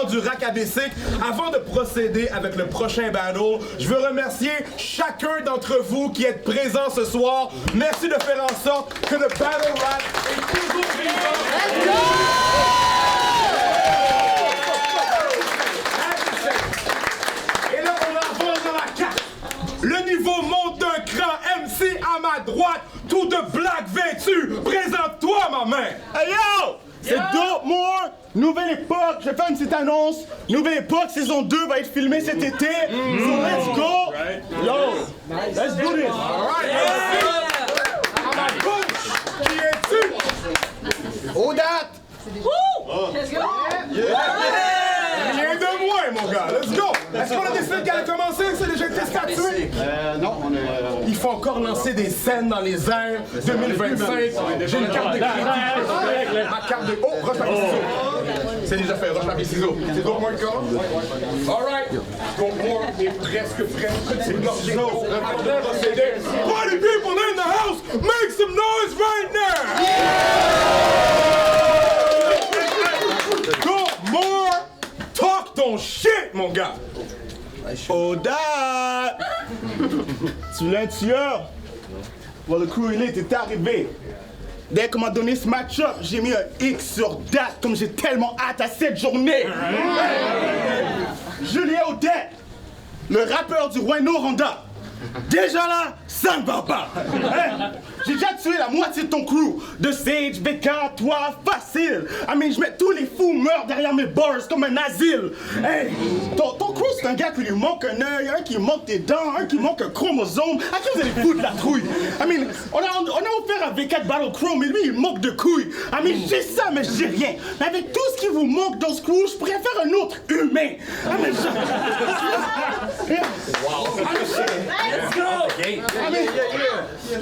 du Rack ABC. Avant de procéder avec le prochain battle, je veux remercier chacun d'entre vous qui êtes présents ce soir. Merci de faire en sorte que le battle rap est toujours vivant. Let's go! Et là, on avance dans la carte. Le niveau monte d'un cran. MC à ma droite, tout de black vêtu. Présente-toi, ma main. Hey yo! C'est Dope More, Nouvelle Époque, je vais faire une petite annonce. Nouvelle Époque, saison 2 va être filmée cet été. So let's go! Yo! Let's do this! Alright, à ma gauche, qui es-tu? Aux dates! Let's go! Rien de moins, mon gars. Let's go! Est-ce qu'on a décidé qu'elle a commencé? C'est déjà été statué? Non, on est... Il faut encore lancer des scènes dans les airs. 2025, j'ai une carte de crédit. Ma carte de... Oh, roche, papier, ciseaux. C'est déjà fait, roche, papier, ciseaux. C'est donc moins le corps? Alright. Donc moi, est presque prêt. C'est gorgé. Avant de procéder. Party people in the house, make some noise right now! Go more, talk ton shit, mon gars. Aux dates! Tu l'as un tueur? Well, le crew elite est arrivé. Dès qu'on m'a donné ce match-up, j'ai mis un X sur date comme j'ai tellement hâte à cette journée. Julien Odette, le rappeur du Rwanda. Déjà là, ça ne va pas. Hein? J'ai déjà tué la moitié de ton crew. De Sage, Becca, toi, facile. Je mets tous les fous meurent derrière mes bars comme un asile. Hey, ton crew, c'est un gars qui lui manque un œil, un qui manque des dents, un qui manque un chromosome. À qui vous allez foutre la trouille? On a offert à V4 Battle Crow, mais lui, il manque de couilles. J'ai ça, mais je dis rien. Mais avec tout ce qui vous manque dans ce crew, je pourrais faire un autre humain. Let's go!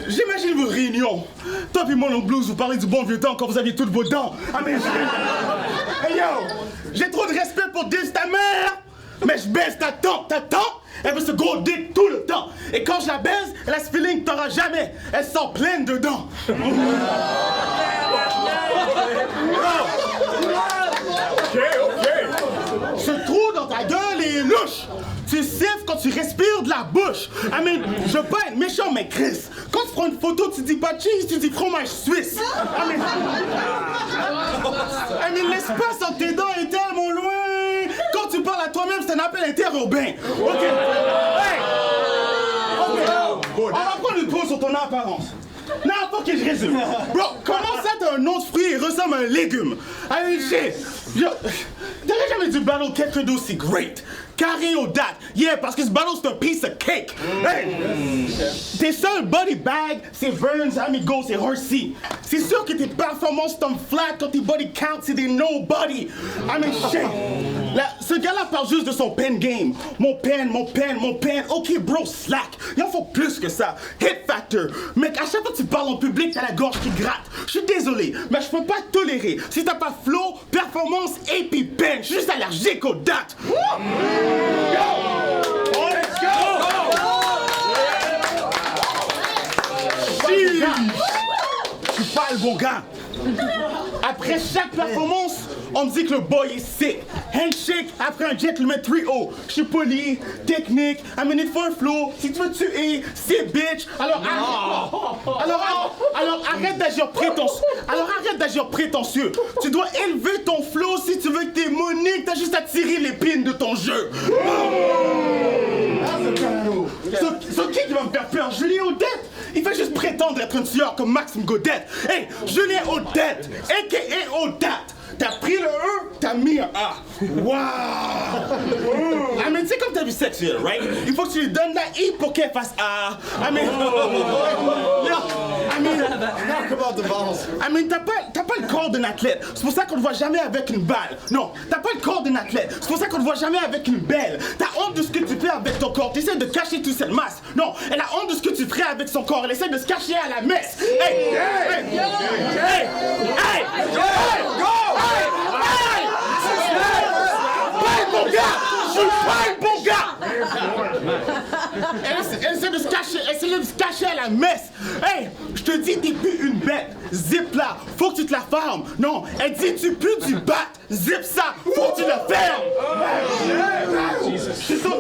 J'imagine vos réunions. Toi puis Mono Blues, vous parlez du bon vieux temps quand vous aviez toutes vos dents. Hey yo, j'ai trop de respect pour dire ta mère, mais je baisse ta tante. Ta tante, elle veut se gros dick tout le temps. Et quand je la baise, elle a ce feeling que t'auras jamais. Elle sent pleine dedans. Ok. Ce trou dans ta gueule est louche. Tu siffles quand tu respires de la bouche. Je veux pas être méchant, mais Chris, quand tu prends une photo, tu dis pas cheese, tu dis fromage suisse. L'espace entre tes dents est tellement loin. Quand tu parles à toi-même, c'est un appel interurbain. Ok. Hey. On va prendre une pause sur ton apparence. Non, faut que je résume. Bro, comment ça t'as un nom de fruit et ressemble à un légume? T'aurais jamais dû battle quelqu'un d'aussi great. Carré aux dates. Yeah, parce que ce battle c'est un piece of cake. Hey! Tes seuls body bag, c'est Verns, Amigo, c'est Horsey. C'est sûr que tes performances tombent flat quand tes body count, c'est des nobody. Shit. Là, ce gars-là parle juste de son pen game. Mon pen. Ok, bro, slack. Il en faut plus que ça. Hit factor. Mec, à chaque fois que tu parles en public, t'as la gorge qui gratte. Je suis désolé, mais je peux pas tolérer. Si t'as pas flow, performance et puis pen, je suis juste allergique aux dates. Let's go! Je suis pas le bon gars. Après chaque performance, on me dit que le boy est sick. Handshake après un gentleman 3-0. Je suis poli, technique, il faut un flow. Si tu veux tuer, c'est bitch. Alors arrête d'agir prétentieux. Tu dois élever ton flow si tu veux que t'es monique. T'as juste à tirer l'épine de ton jeu. C'est qui va me faire peur? Julien Odette? Il fait juste prétendre être un tueur comme Maxime Godette. Hey, Julien Odette, a.k.a. Odette. T'as pris le E, t'as mis un A. Wow! C'est comme ta vie sexuelle, right? Il faut que tu lui donnes la I pour qu'elle fasse A. T'as pas le corps d'un athlète. C'est pour ça qu'on te voit jamais avec une balle. Non, t'as pas le corps d'un athlète. C'est pour ça qu'on te voit jamais avec une belle. T'as honte de ce que tu fais avec ton corps. T'essaies de cacher toute cette masse. Non, elle a honte de ce que tu ferais avec son corps. Elle essaie de se cacher à la messe. Hey! Mon gars! Je suis pas un bon gars! Elle essaie de se cacher à la la messe. Hey, je te dis, t'es plus une bête. Zip là, faut que tu te la fermes. Non, elle dit, tu pues du bat. Zip ça, faut que tu le fermes.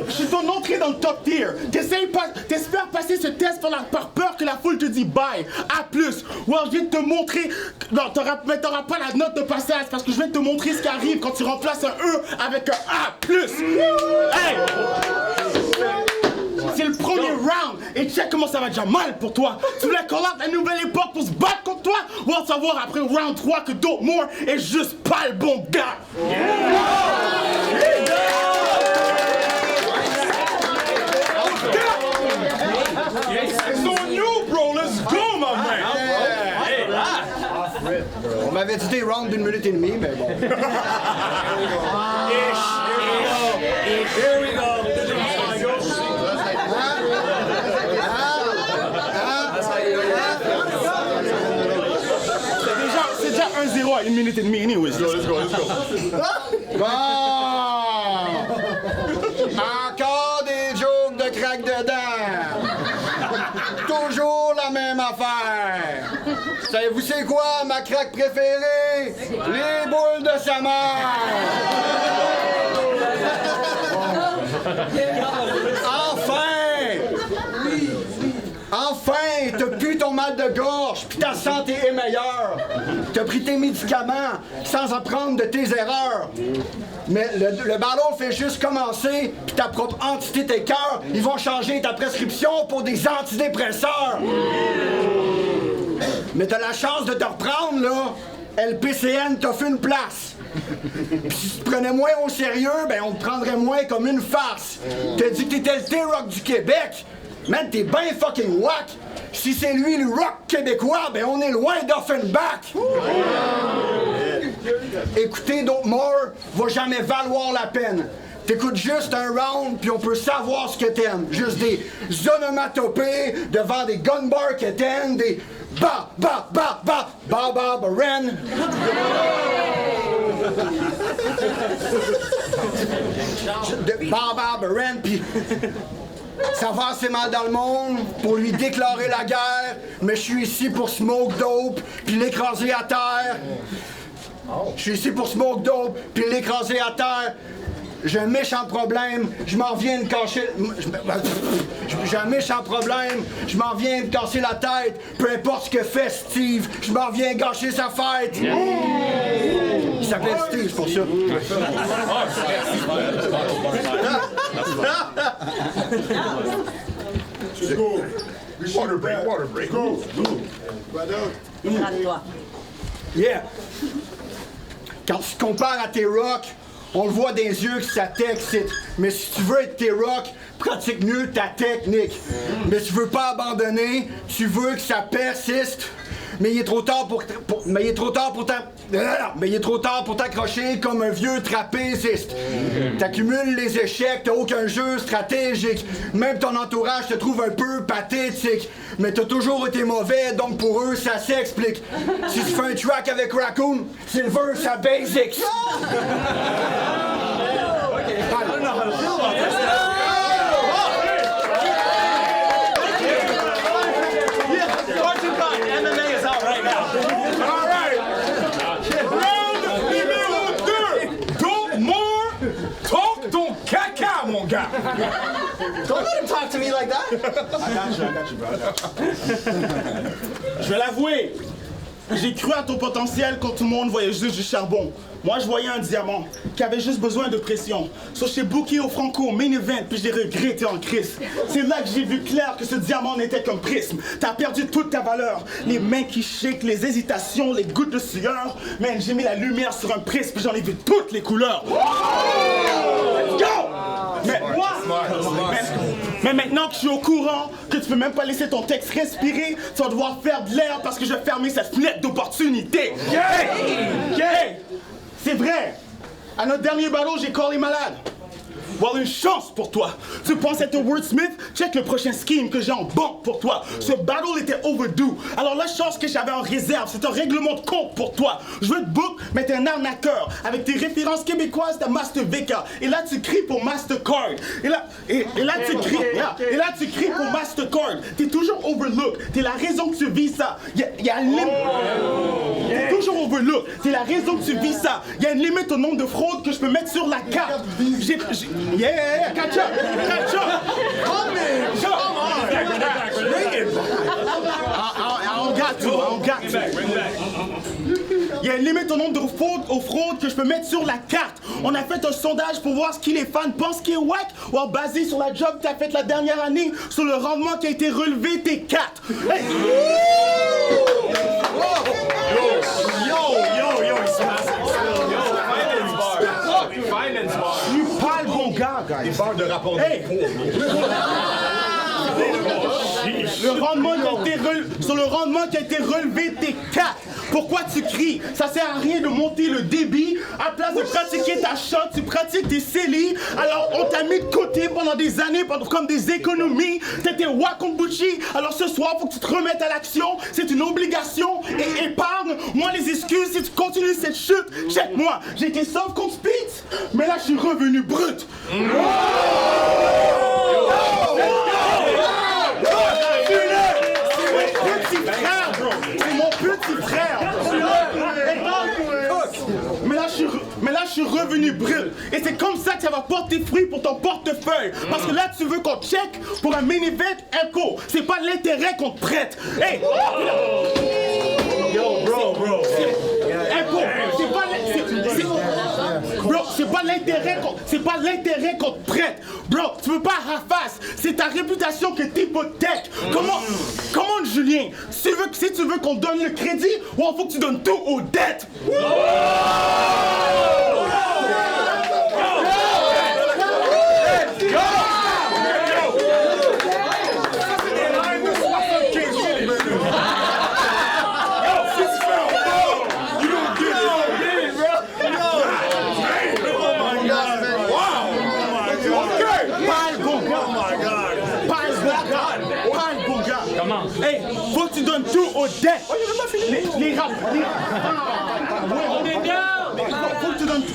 Je suis ton entrée dans le top tier. T'espères passer ce test par peur que la foule te dit bye. A plus. Well, je vais te montrer. Non, t'auras pas la note de passage parce que je vais te montrer ce qui arrive quand tu remplaces un E avec un A plus. Hey! C'est le premier round et check comment ça va déjà mal pour toi. Tu voulais call out la nouvelle époque pour se battre contre toi? Ou on va savoir après round 3 que Dope More est juste pas le bon gars. It's on you, bro. Let's go, my man. On m'avait dit des rounds d'1 minute et demie, mais bon. Here we go. C'est déjà 1-0 à 1 minute et demie, anyways. Let's go. Bon! Encore des jokes de crack dedans! Toujours la même affaire! Savez-vous c'est quoi ma crack préférée? Les boules de sa mère! Enfin, t'as plus ton mal de gorge, puis ta santé est meilleure. T'as pris tes médicaments sans apprendre de tes erreurs. Mais le ballon fait juste commencer, puis ta propre entité, tes cœurs, ils vont changer ta prescription pour des antidépresseurs. Mais t'as la chance de te reprendre, là. LPCN t'offre une place. Pis si tu te prenais moins au sérieux, ben on te prendrait moins comme une farce. T'as dit que t'étais le T-Rock du Québec. Man, t'es ben fucking whack! Si c'est lui le rock québécois, ben on est loin d'Offenbach! Écouter Dope More va jamais valoir la peine. T'écoutes juste un round, puis on peut savoir ce que t'aimes. Juste des onomatopées devant des gun bars que t'aimes, des ba ba ba ba ba ba ba ren. Ba ba ba ren, puis ça va assez mal dans le monde pour lui déclarer la guerre, mais je suis ici pour smoke dope puis l'écraser à terre. Je suis ici pour smoke dope puis l'écraser à terre. J'ai un méchant problème, je m'en viens de cacher. J'ai un méchant problème, je m'en viens de casser la tête. Peu importe ce que fait Steve, je m'en viens gâcher sa fête. Il s'appelle Steve pour ça. Water break. Go. Yeah. Quand tu te compares à T-Rock, on le voit des yeux que ça t'excite. Mais si tu veux être T-Rock, pratique mieux ta technique. Mais tu veux pas abandonner, tu veux que ça persiste. Mais il est trop tard pour t'accrocher comme un vieux trapéziste. T'accumules les échecs, t'as aucun jeu stratégique. Même ton entourage te trouve un peu pathétique. Mais t'as toujours été mauvais, donc pour eux ça s'explique. Si tu fais un track avec Raccoon, Silver ça basics. MMA is out right now. All right. Round numéro 2. Dope More. Talk ton caca, mon gars. Don't let him talk to me like that. I got you, bro. Je vais l'avouer, j'ai cru à ton potentiel quand tout le monde voyait juste du charbon. Moi, je voyais un diamant qui avait juste besoin de pression. So, j'ai booké au Franco main event, puis j'ai regretté en crise. C'est là que j'ai vu clair que ce diamant n'était qu'un prisme. T'as perdu toute ta valeur. Les mains qui shake, les hésitations, les gouttes de sueur. Man, j'ai mis la lumière sur un prisme, puis j'en ai vu toutes les couleurs. Let's go! Mais moi, mais maintenant que je suis au courant que tu peux même pas laisser ton texte respirer, tu vas devoir faire de l'air parce que je vais fermer cette fenêtre d'opportunité. Hey! C'est vrai! À notre dernier battle, j'ai callé malade. Well, une chance pour toi. Tu penses être un wordsmith? Check le prochain scheme que j'ai en banque pour toi. Ce battle était overdue. Alors la chance que j'avais en réserve, c'est un règlement de compte pour toi. Je veux te book, mais t'es un arnaqueur. Avec tes références québécoises, t'as Master VK. Et là, tu cries pour Mastercard. Et là, tu cries pour Mastercard. T'es toujours overload. overlook. T'es la raison que tu vis ça. Y a une limite. T'es toujours overlook. T'es la raison que tu vis ça. Y a une limite au nombre de fraudes que je peux mettre sur la carte. Yeah, catch up. I don't got to. Il y a une limite au nombre de fraudes que je peux mettre sur la carte. On a fait un sondage pour voir ce que les fans pensent qui est wack, ou basé sur la job que tu as faite la dernière année, sur le rendement qui a été relevé, t'es 4. Hey. Tu parles bon gars, guys. Il parle de rapport hey. Sur le rendement qui a été relevé, t'es 4. Pourquoi tu cries? Ça sert à rien de monter le débit. À place de pratiquer ta shot, tu pratiques tes CELI. Alors on t'a mis de côté pendant des années comme des économies. T'étais Wakombuchi. Alors ce soir, faut que tu te remettes à l'action. C'est une obligation. Et épargne. Moi les excuses si tu continues cette chute. Check-moi. J'ai été sauf contre Spitz, mais là je suis revenu brut. C'est mon petit frère. Mais là, je suis revenu brut. Et c'est comme ça que ça va porter fruit pour ton portefeuille. Parce que là, tu veux qu'on check pour un mini-vet impôt. C'est pas l'intérêt qu'on te prête. Hey! Yo, bro. Impôt. Bro, c'est pas l'intérêt qu'on te prête. Bro, tu veux pas rafasse. C'est ta réputation que t'hypothèques. Comment, Julien? Si tu veux qu'on donne le crédit, ou il faut que tu donnes tout aux dettes. Hey, faut que tu donnes tout aux dettes. Les rap.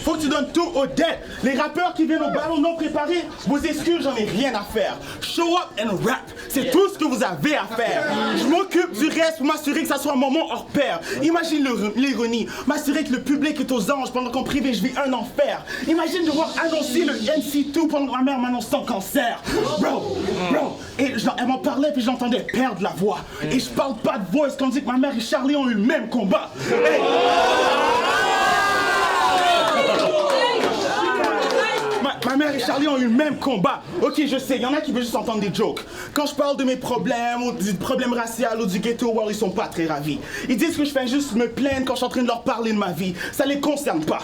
Faut que tu donnes tout aux dettes. Les rappeurs qui viennent au ballon non préparés, vos excuses, j'en ai rien à faire. Show up and rap, c'est tout ce que vous avez à faire. Je m'occupe du reste pour m'assurer que ça soit un moment hors pair. Imagine l'ironie, m'assurer que le public est aux anges pendant qu'en privé je vis un enfer. Imagine devoir annoncer le NC2 pendant que ma mère m'annonce son cancer. Bro. Et elle m'en parlait puis j'entendais perdre la voix. Et je parle pas de voix quand on dit que ma mère et Charlie ont eu le même combat. Hey. Ma mère et Charlie ont eu le même combat. Ok, je sais, il y en a qui veulent juste entendre des jokes. Quand je parle de mes problèmes, ou du problème racial, ou du ghetto, ils sont pas très ravis. Ils disent que je fais juste me plaindre quand je suis en train de leur parler de ma vie. Ça les concerne pas.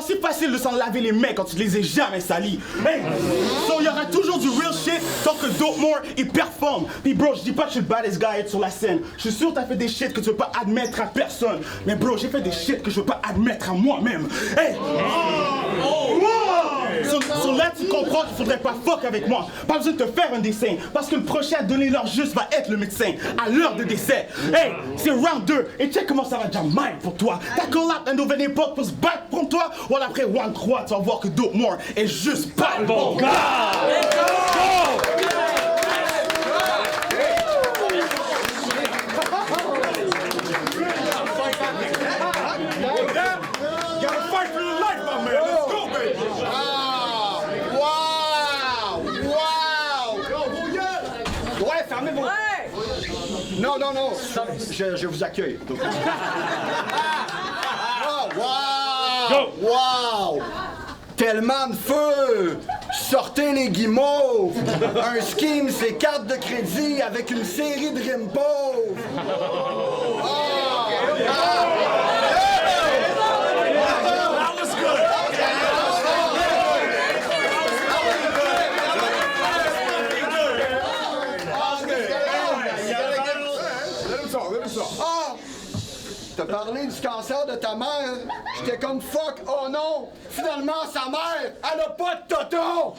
C'est facile de s'en laver les mains quand tu les ai jamais salis. Hey! So, il y aura toujours du real shit tant que Dopemore, il performe. Puis bro, je dis pas que je suis le baddest guy sur la scène. Je suis sûr que t'as fait des shit que tu veux pas admettre à personne. Mais bro, j'ai fait des shit que je veux pas admettre à moi-même. Hey! So là, tu comprends qu'il faudrait pas fuck avec moi. Pas besoin de te faire un dessin. Parce que le prochain à donner leur juste va être le médecin. À l'heure de décès. Hey, c'est round 2. Et check comment ça va déjà mal pour toi. Ta collab à nouvelle époque pour se battre pour toi. Ou après round 3, tu vas voir que Dopemore est juste pas le bon gars. Let's go! Non. Je vous accueille. Wow! Tellement de feu! Sortez les guimauves! Un scheme, c'est carte de crédit avec une série de rimes pauvres! T'as parlé du cancer de ta mère, j'étais comme fuck, oh non! Finalement, sa mère, elle a pas de toto!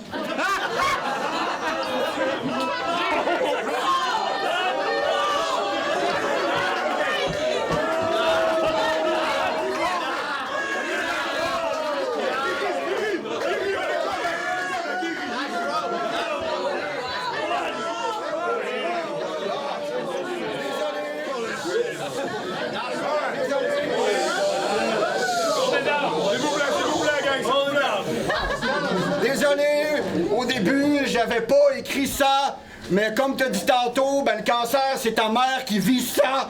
j'avais pas écrit ça. Mais comme t'as dit tantôt, ben le cancer, c'est ta mère qui vit ça.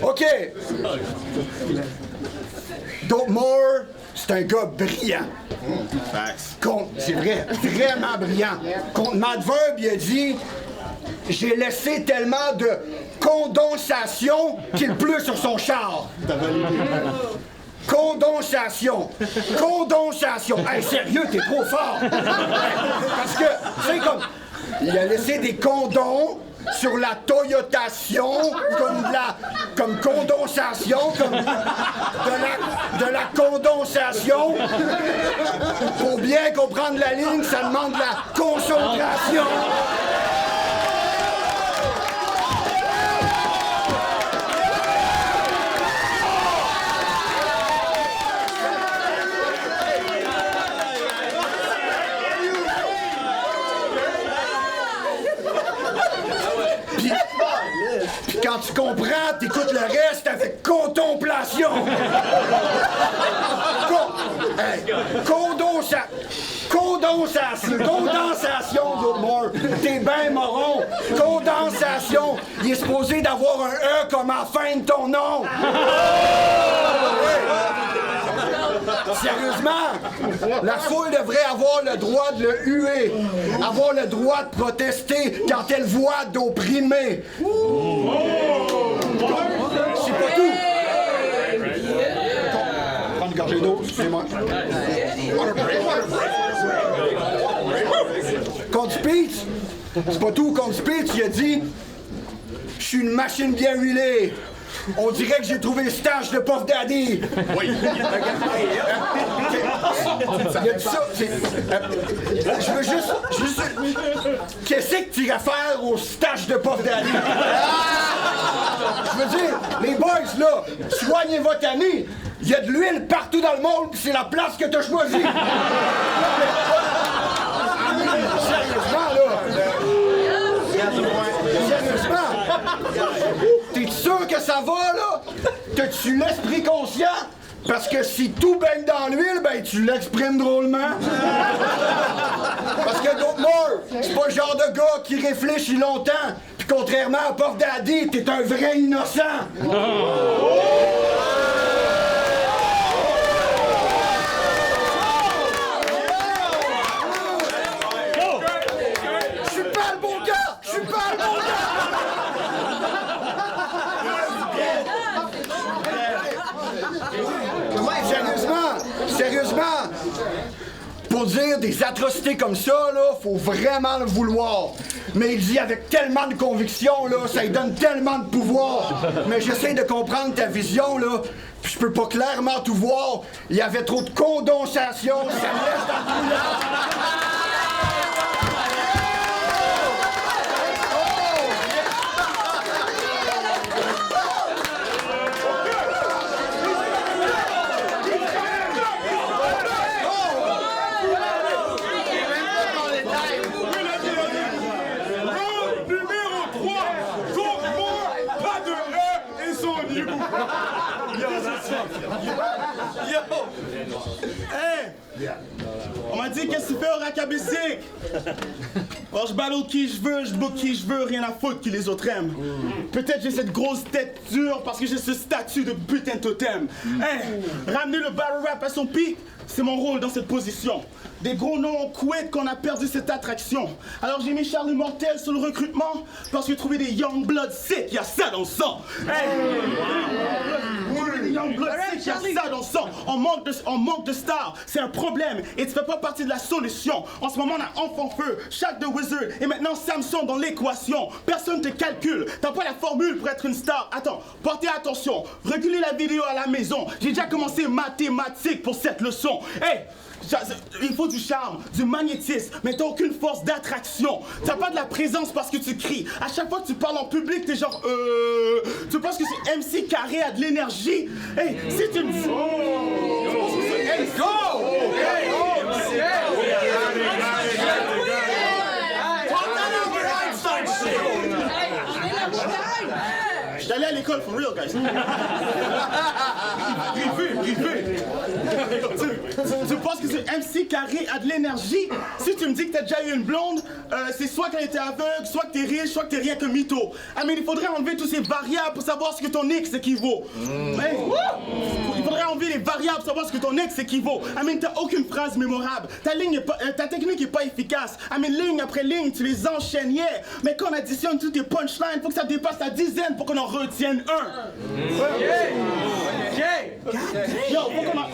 OK. Dope Moore, c'est un gars brillant. C'est vrai, vraiment brillant. Contre Matt Verb, il a dit « J'ai laissé tellement de condensation qu'il pleut sur son char. » Condensation. Condensation. Hey, sérieux, t'es trop fort. Parce que, c'est comme... Il a laissé des condoms sur la Toyotation, comme condensation, comme de la condensation. Pour bien comprendre la ligne, ça demande de la concentration. Quand tu comprends, t'écoutes le reste avec contemplation. Condensation, Dope Moore. T'es ben moron. Condensation. Il est supposé d'avoir un E comme à la fin de ton nom. Sérieusement, la foule devrait avoir le droit de le huer, avoir le droit de protester quand elle voit d'opprimer. C'est pas tout. Prends une gorgée d'eau, excusez-moi. Contre Speech, c'est pas tout. Contre Speech, il a dit « Je suis une machine bien huilée. On dirait que j'ai trouvé le stage de Puff Daddy. » Oui. Il a dit ça. Je veux juste... Qu'est-ce que tu irais faire au stage de Puff Daddy? Je veux dire, les boys, là, soignez votre ami. Il y a de l'huile partout dans le monde, puis c'est la place que t'as choisie. Sérieusement, là. Sérieusement. T'es sûr que ça va, là? T'as-tu l'esprit conscient? Parce que si tout baigne dans l'huile, ben tu l'exprimes drôlement. Parce que Dope Moore, c'est pas le genre de gars qui réfléchit longtemps. Puis contrairement à Puff Daddy, t'es un vrai innocent. Je suis pas le bon gars! Je suis pas le bon gars! Sérieusement, pour dire des atrocités comme ça, là, faut vraiment le vouloir. Mais il dit avec tellement de conviction, là, ça lui donne tellement de pouvoir. Mais j'essaie de comprendre ta vision, là, puis je peux pas clairement tout voir. Il y avait trop de condensation, ça me laisse dans le couloir. Hey! On m'a dit qu'est-ce que tu fais au Racabessic? Alors je battle qui je veux, je book qui je veux, rien à foutre qui les autres aiment. Peut-être j'ai cette grosse tête dure parce que j'ai ce statut de putain de totem. Hey! Ramener le battle rap à son pic, c'est mon rôle dans cette position. Des gros noms ont quitté qu'on a perdu cette attraction. Alors j'ai mis Charles Mortel sur le recrutement parce que trouver des young blood sick, y'a ça dans le sang. Hey! Young blood sick, y'a ça dans le sang. On manque de stars, c'est un problème et tu fais pas partie de la solution. En ce moment on a Enfant Feu, Shaq the Wizard et maintenant Samson dans l'équation. Personne te calcule, t'as pas la formule pour être une star. Attends, portez attention, reculez la vidéo à la maison. J'ai déjà commencé mathématiques pour cette leçon. Hey! Il faut du charme, du magnétisme, mais t'as aucune force d'attraction. T'as pas de la présence parce que tu cries. À chaque fois que tu parles en public, t'es genre Tu penses que c'est MC Carré a de l'énergie? Hey, si tu me dis... Hey, go! Hey, Je suis allé à l'école, for real, guys. Privé. Tu penses que ce MC Carré a de l'énergie? Si tu me dis que t'as déjà eu une blonde, c'est soit qu'elle était aveugle, soit que t'es riche, soit que t'es rien que mytho. Ah mais il faudrait enlever toutes ces variables pour savoir ce que ton ex équivaut. Hey, il faudrait enlever les variables pour savoir ce que ton ex équivaut. Ah mais t'as aucune phrase mémorable. Ta technique est pas efficace. Ah mais ligne après ligne, tu les enchaînes, yeah. Mais quand on additionne toutes tes punchlines, faut que ça dépasse la dizaine pour qu'on en retienne un. Yo,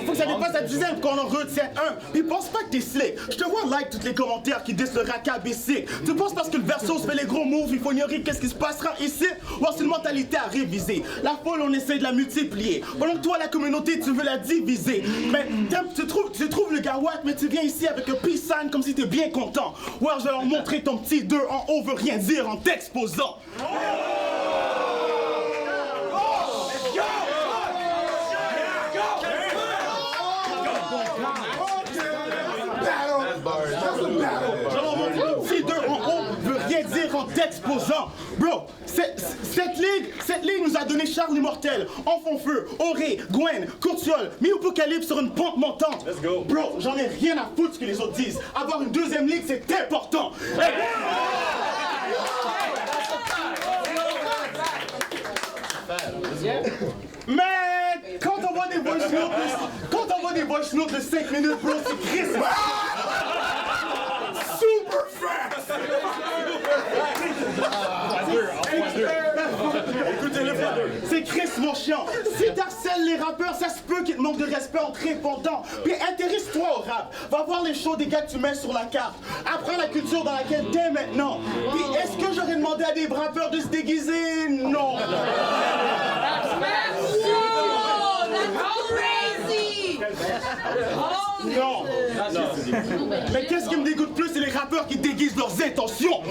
faut que ça dépasse la dizaine pour qu'on en retienne un. Puis pense pas que t'es slick. Je te vois like tous les commentaires qui disent le racab est sick. Tu penses parce que le verso se fait les gros moves, il faut ignorer qu'est-ce qui se passera ici? Ou c'est une mentalité à réviser. La foule, on essaie de la multiplier. Pendant que toi, la communauté, tu veux la diviser. Mais tu trouves le gars wack, mais tu viens ici avec un peace sign comme si t'es bien content. Ou alors je vais leur montrer ton petit 2 en haut veut rien dire en t'exposant. Si 2 en haut veut rien dire en t'exposant. Bro, cette ligue nous a donné Charles l'Immortel, Enfant Feu, Auré, Gwen, Courtiol, Apocalypse sur une pente montante. Let's go. Bro, j'en ai rien à foutre ce que les autres disent. Avoir une deuxième ligue, c'est important. Hey. Mais quand on voit des voice notes de 5 minutes, bro, c'est Chris. Super fast! C'est Chris mon chien. Si t'harcèles les rappeurs, ça se peut qu'ils te manquent de respect en te répondant. Puis intéresse-toi au rap. Va voir les shows des gars que tu mets sur la carte. Apprends la culture dans laquelle t'es maintenant. Puis est-ce que j'aurais demandé à des rappeurs de se déguiser? Non. Non. Mais qu'est-ce qui me dégoûte plus, c'est les rappeurs qui déguisent leurs intentions.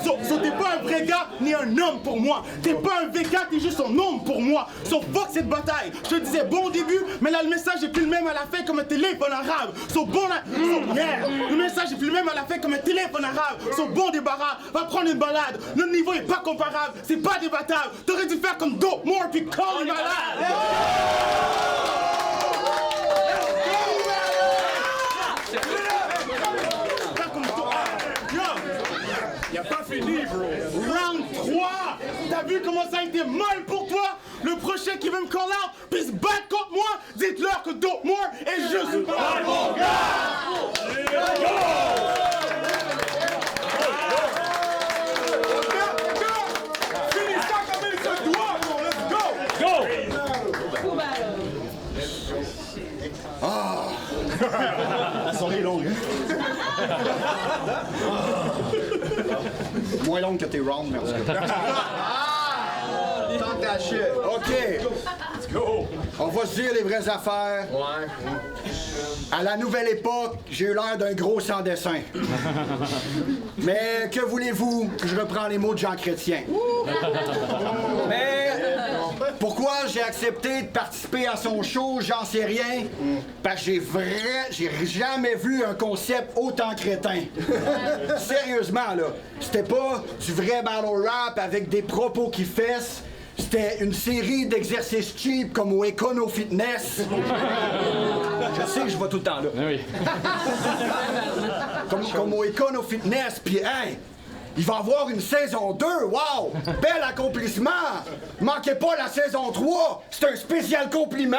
So, t'es pas un vrai gars ni un homme pour moi. T'es pas un V4, t'es juste un homme pour moi. So fuck cette bataille. Je te disais bon au début, mais là le message est plus le même à la fin comme un téléphone arabe. Le message est plus le même à la fin comme un téléphone arabe. So bon débarras, va prendre une balade. Le niveau est pas comparable, c'est pas débattable. T'aurais dû faire comme Dope More puis call malade. Y'a pas fini, bro. Round 3! T'as vu comment ça a été mal pour toi? Le prochain qui veut me call out puis se battre contre moi, dites-leur que Dope More est juste pas mon gars! Finis ça comme il se doit, bro! Let's go! La soirée est longue, hein? Moins longue que tes rounds, merci. Tente ta shit. OK. Let's go. On va se dire les vraies affaires. Ouais. À la nouvelle époque, j'ai eu l'air d'un gros sans-dessin. Mais que voulez-vous? Je reprends les mots de Jean Chrétien. Mais pourquoi j'ai accepté de participer à son show, j'en sais rien. Parce que j'ai jamais vu un concept autant crétin. Sérieusement, là. C'était pas du vrai battle rap avec des propos qui fessent. C'était une série d'exercices cheap comme au Econo Fitness. Je sais que je vais tout le temps là. Oui. Comme au Econo Fitness, pis hey! Il va y avoir une saison 2, wow! Bel accomplissement! Manquez pas la saison 3, c'est un spécial compliment!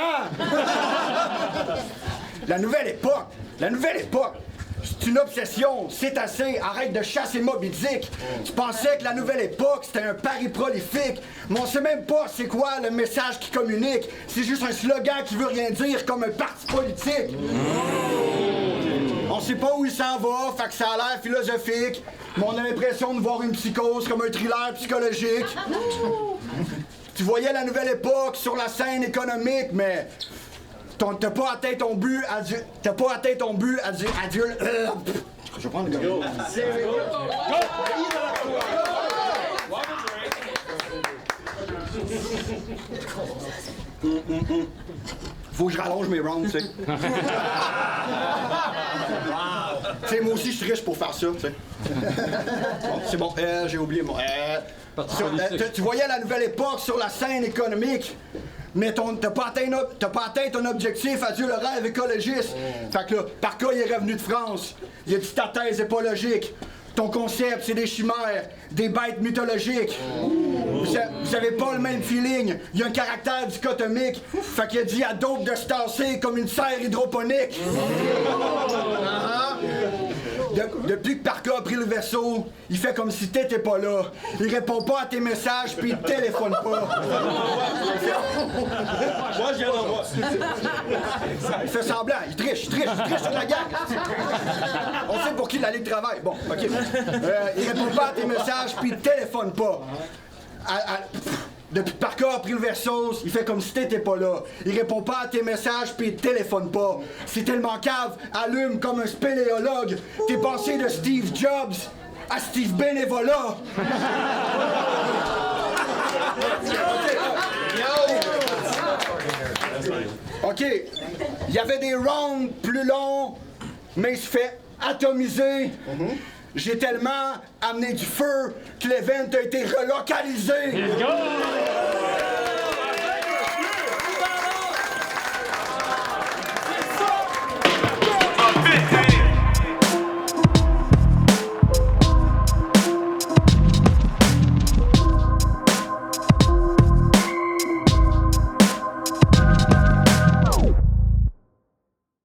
La nouvelle époque, c'est une obsession, c'est assez, arrête de chasser Moby Dick. Tu pensais que la nouvelle époque, c'était un pari prolifique, mais on sait même pas c'est quoi le message qui communique. C'est juste un slogan qui veut rien dire, comme un parti politique. On sait pas où il s'en va, fait que ça a l'air philosophique, mais on a l'impression de voir une psychose comme un thriller psychologique. Tu voyais la nouvelle époque sur la scène économique, mais t'as pas atteint ton but à Dieu. T'as pas atteint ton but à Dieu. Je vais prendre le gars. Faut que je rallonge mes rounds, tu sais. Tu sais, moi aussi, je suis riche pour faire ça, tu sais. Bon, c'est bon, j'ai oublié, moi. Tu voyais la nouvelle époque sur la scène économique, mais t'as pas atteint ton objectif, adieu le rêve écologiste. Fait que là, Parka, il est revenu de France. Il a dit ta thèse est pas logique. Ton concept, c'est des chimères, des bêtes mythologiques. Vous avez pas le même feeling. Il y a un caractère dichotomique. Fait qu'il a dit à Dope de se tasser comme une serre hydroponique. Depuis que Parka a pris le vaisseau, il fait comme si t'étais pas là. Il répond pas à tes messages, puis il téléphone pas. Moi, je viens d'en voir. Il fait semblant, il triche sur la gang. On sait pour qui la Ligue travaille. Bon, ok. Il répond pas à tes messages, puis il téléphone pas. Depuis que Parka a pris le Versos, il fait comme si t'étais pas là. Il répond pas à tes messages pis il téléphone pas. C'est tellement cave, allume comme un spéléologue. T'es passé de Steve Jobs à Steve Bénévolat. OK. Il y avait des rounds plus longs, mais il se fait atomiser. J'ai tellement amené du feu que l'event a été relocalisé. Let's go!